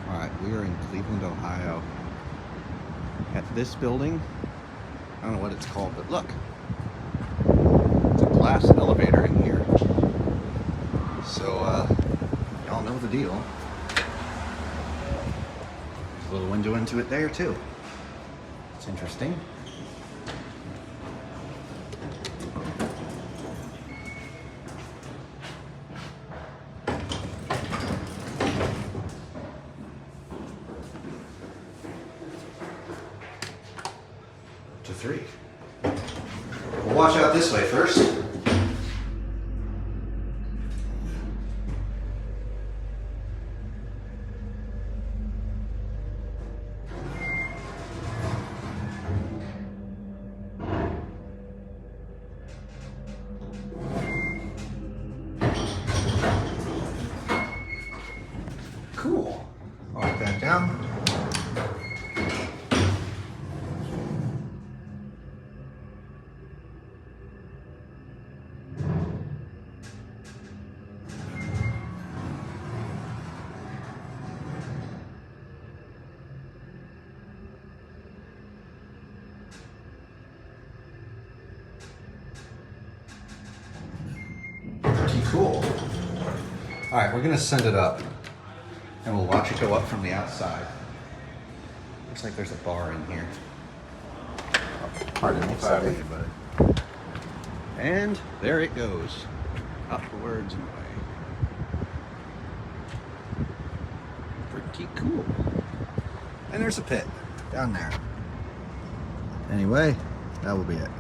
Alright, we are in Cleveland, Ohio. At this building, I don't know what it's called, but look. It's a glass elevator in here. So, y'all know the deal. There's a little window into it there, too. It's interesting. To 3. We'll watch out this way first. Cool. Lock that down. Pretty cool. All right, we're gonna send it up and we'll watch it go up from the outside. Looks like there's a bar in here. Pardon me, sorry. And there it goes, upwards and away. Pretty cool. And there's a pit down there. Anyway, that will be it.